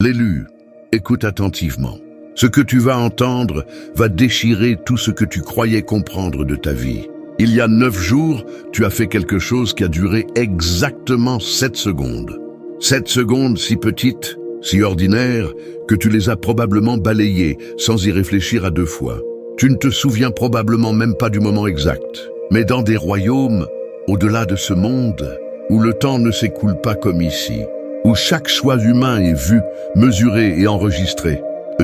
L'élu, écoute attentivement. Ce que tu vas entendre va déchirer tout ce que tu croyais comprendre de ta vie. Il y a 9 jours, tu as fait quelque chose qui a duré exactement 7 secondes. 7 secondes si petites, si ordinaires, que tu les as probablement balayées sans y réfléchir à 2 fois. Tu ne te souviens probablement même pas du moment exact. Mais dans des royaumes, au-delà de ce monde, où le temps ne s'écoule pas comme ici, où chaque choix humain est vu, mesuré et enregistré,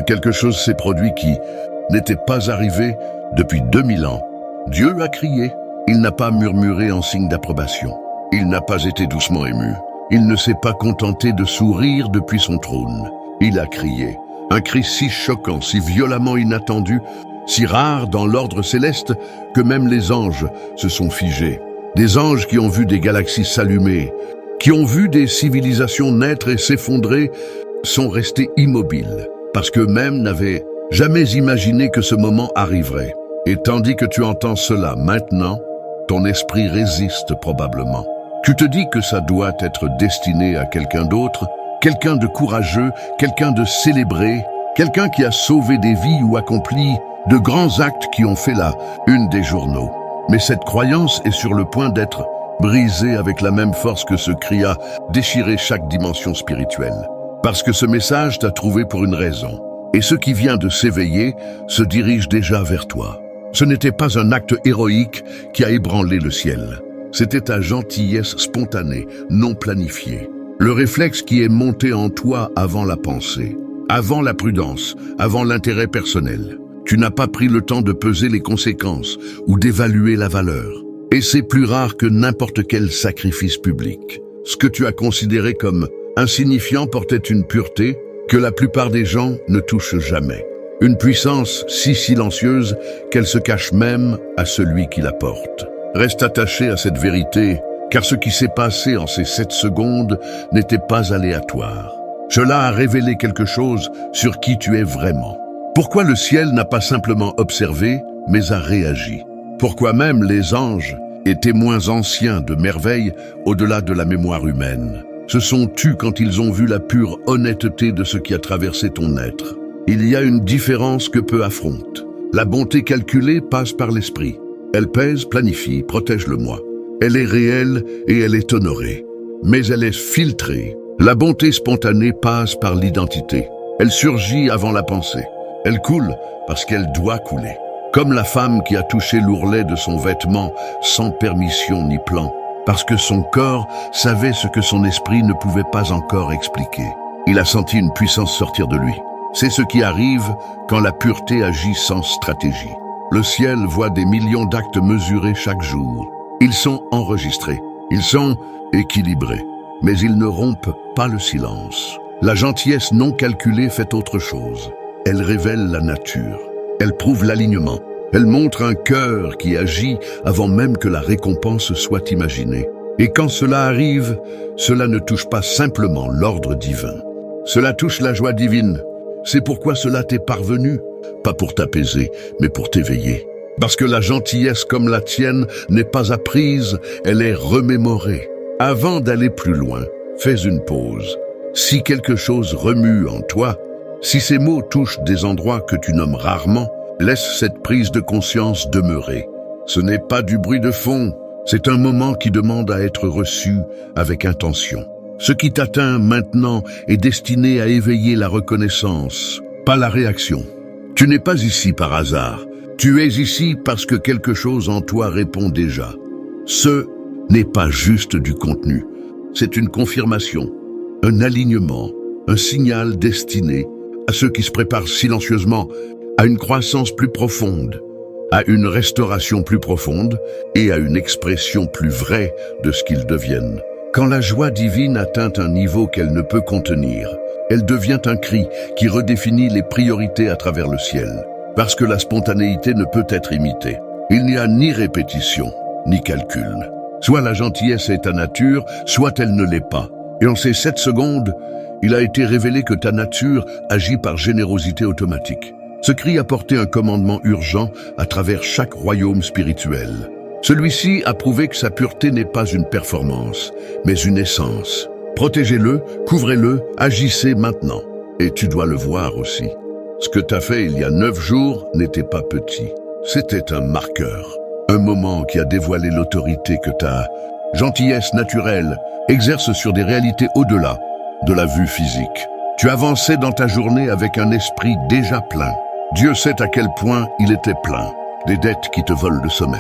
quelque chose s'est produit qui n'était pas arrivé depuis 2000 ans. Dieu a crié. Il n'a pas murmuré en signe d'approbation. Il n'a pas été doucement ému. Il ne s'est pas contenté de sourire depuis son trône. Il a crié. Un cri si choquant, si violemment inattendu, si rare dans l'ordre céleste que même les anges se sont figés. Des anges qui ont vu des galaxies s'allumer, qui ont vu des civilisations naître et s'effondrer, sont restés immobiles, parce qu'eux-mêmes n'avaient jamais imaginé que ce moment arriverait. Et tandis que tu entends cela maintenant, ton esprit résiste probablement. Tu te dis que ça doit être destiné à quelqu'un d'autre, quelqu'un de courageux, quelqu'un de célébré, quelqu'un qui a sauvé des vies ou accompli de grands actes qui ont fait la une des journaux. Mais cette croyance est sur le point d'être brisée avec la même force que ce cri a déchiré chaque dimension spirituelle. Parce que ce message t'a trouvé pour une raison. Et ce qui vient de s'éveiller se dirige déjà vers toi. Ce n'était pas un acte héroïque qui a ébranlé le ciel. C'était ta gentillesse spontanée, non planifiée. Le réflexe qui est monté en toi avant la pensée, avant la prudence, avant l'intérêt personnel. Tu n'as pas pris le temps de peser les conséquences ou d'évaluer la valeur. Et c'est plus rare que n'importe quel sacrifice public. Ce que tu as considéré comme insignifiant portait une pureté que la plupart des gens ne touchent jamais. Une puissance si silencieuse qu'elle se cache même à celui qui la porte. Reste attaché à cette vérité, car ce qui s'est passé en ces 7 secondes n'était pas aléatoire. Cela a révélé quelque chose sur qui tu es vraiment. Pourquoi le ciel n'a pas simplement observé, mais a réagi? Pourquoi même les anges et témoins anciens de merveilles au-delà de la mémoire humaine se sont tus quand ils ont vu la pure honnêteté de ce qui a traversé ton être? Il y a une différence que peu affrontent. La bonté calculée passe par l'esprit. Elle pèse, planifie, protège le moi. Elle est réelle et elle est honorée. Mais elle est filtrée. La bonté spontanée passe par l'identité. Elle surgit avant la pensée. Elle coule parce qu'elle doit couler. Comme la femme qui a touché l'ourlet de son vêtement sans permission ni plan, parce que son corps savait ce que son esprit ne pouvait pas encore expliquer. Il a senti une puissance sortir de lui. C'est ce qui arrive quand la pureté agit sans stratégie. Le ciel voit des millions d'actes mesurés chaque jour. Ils sont enregistrés, ils sont équilibrés, mais ils ne rompent pas le silence. La gentillesse non calculée fait autre chose. Elle révèle la nature. Elle prouve l'alignement. Elle montre un cœur qui agit avant même que la récompense soit imaginée. Et quand cela arrive, cela ne touche pas simplement l'ordre divin. Cela touche la joie divine. C'est pourquoi cela t'est parvenu, pas pour t'apaiser, mais pour t'éveiller. Parce que la gentillesse comme la tienne n'est pas apprise, elle est remémorée. Avant d'aller plus loin, fais une pause. Si quelque chose remue en toi, si ces mots touchent des endroits que tu nommes rarement, laisse cette prise de conscience demeurer. Ce n'est pas du bruit de fond, c'est un moment qui demande à être reçu avec intention. Ce qui t'atteint maintenant est destiné à éveiller la reconnaissance, pas la réaction. Tu n'es pas ici par hasard. Tu es ici parce que quelque chose en toi répond déjà. Ce n'est pas juste du contenu. C'est une confirmation, un alignement, un signal destiné à ceux qui se préparent silencieusement à une croissance plus profonde, à une restauration plus profonde et à une expression plus vraie de ce qu'ils deviennent. Quand la joie divine atteint un niveau qu'elle ne peut contenir, elle devient un cri qui redéfinit les priorités à travers le ciel. Parce que la spontanéité ne peut être imitée. Il n'y a ni répétition, ni calcul. Soit la gentillesse est ta nature, soit elle ne l'est pas. Et en ces 7 secondes, il a été révélé que ta nature agit par générosité automatique. Ce cri a porté un commandement urgent à travers chaque royaume spirituel. Celui-ci a prouvé que sa pureté n'est pas une performance, mais une essence. Protégez-le, couvrez-le, agissez maintenant. Et tu dois le voir aussi. Ce que t'as fait il y a 9 jours n'était pas petit. C'était un marqueur. Un moment qui a dévoilé l'autorité que ta gentillesse naturelle exerce sur des réalités au-delà de la vue physique. Tu avançais dans ta journée avec un esprit déjà plein. Dieu sait à quel point il était plein. Des dettes qui te volent le sommeil.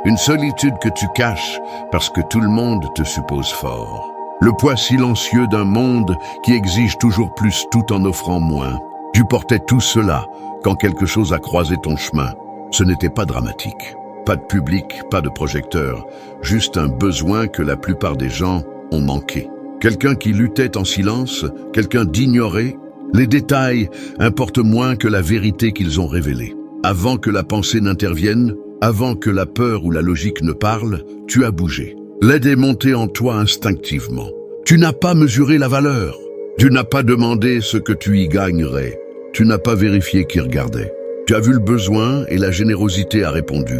Une solitude que tu caches parce que tout le monde te suppose fort. Le poids silencieux d'un monde qui exige toujours plus tout en offrant moins. Tu portais tout cela quand quelque chose a croisé ton chemin. Ce n'était pas dramatique. Pas de public, pas de projecteur. Juste un besoin que la plupart des gens ont manqué. Quelqu'un qui luttait en silence, quelqu'un d'ignoré. Les détails importent moins que la vérité qu'ils ont révélée. Avant que la pensée n'intervienne, avant que la peur ou la logique ne parle, tu as bougé. L'aide est montée en toi instinctivement. Tu n'as pas mesuré la valeur. Tu n'as pas demandé ce que tu y gagnerais. Tu n'as pas vérifié qui regardait. Tu as vu le besoin et la générosité a répondu.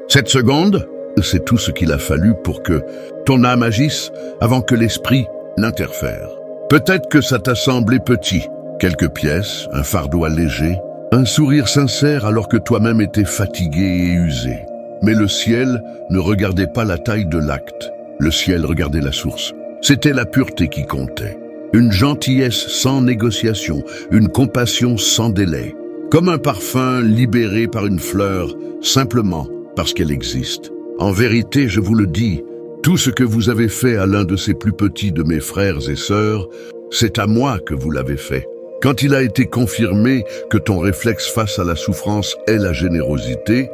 7 secondes, c'est tout ce qu'il a fallu pour que ton âme agisse avant que l'esprit n'interfère. Peut-être que ça t'a semblé petit. Quelques pièces, un fardeau allégé, un sourire sincère alors que toi-même étais fatigué et usé. Mais le ciel ne regardait pas la taille de l'acte. Le ciel regardait la source. C'était la pureté qui comptait. Une gentillesse sans négociation, une compassion sans délai. Comme un parfum libéré par une fleur, simplement parce qu'elle existe. En vérité, je vous le dis, tout ce que vous avez fait à l'un de ces plus petits de mes frères et sœurs, c'est à moi que vous l'avez fait. Quand il a été confirmé que ton réflexe face à la souffrance est la générosité,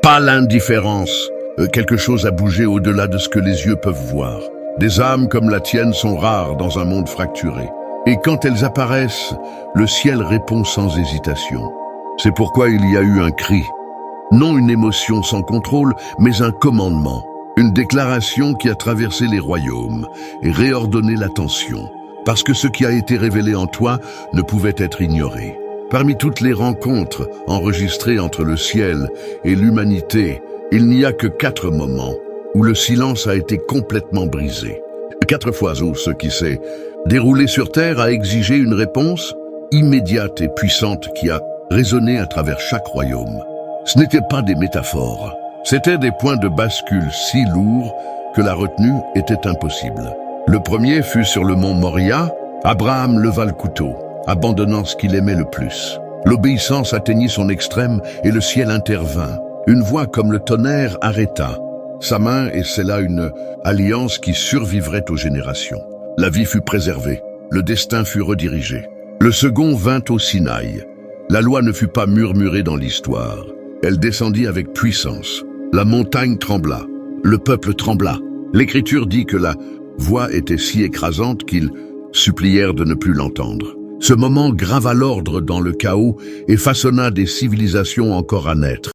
pas l'indifférence, quelque chose a bougé au-delà de ce que les yeux peuvent voir. Des âmes comme la tienne sont rares dans un monde fracturé. Et quand elles apparaissent, le ciel répond sans hésitation. C'est pourquoi il y a eu un cri. Non une émotion sans contrôle, mais un commandement. Une déclaration qui a traversé les royaumes et réordonné l'attention. Parce que ce qui a été révélé en toi ne pouvait être ignoré. Parmi toutes les rencontres enregistrées entre le ciel et l'humanité, il n'y a que 4 moments où le silence a été complètement brisé. 4 fois où ce qui s'est déroulé sur Terre a exigé une réponse immédiate et puissante qui a résonné à travers chaque royaume. Ce n'étaient pas des métaphores, c'étaient des points de bascule si lourds que la retenue était impossible. Le premier fut sur le mont Moria. Abraham leva le couteau, abandonnant ce qu'il aimait le plus. L'obéissance atteignit son extrême et le ciel intervint. Une voix comme le tonnerre arrêta. Sa main et scella une alliance qui survivrait aux générations. La vie fut préservée, le destin fut redirigé. Le second vint au Sinaï. La loi ne fut pas murmurée dans l'histoire. Elle descendit avec puissance. La montagne trembla, le peuple trembla. L'Écriture dit que la voix était si écrasante qu'ils supplièrent de ne plus l'entendre. Ce moment grava l'ordre dans le chaos et façonna des civilisations encore à naître.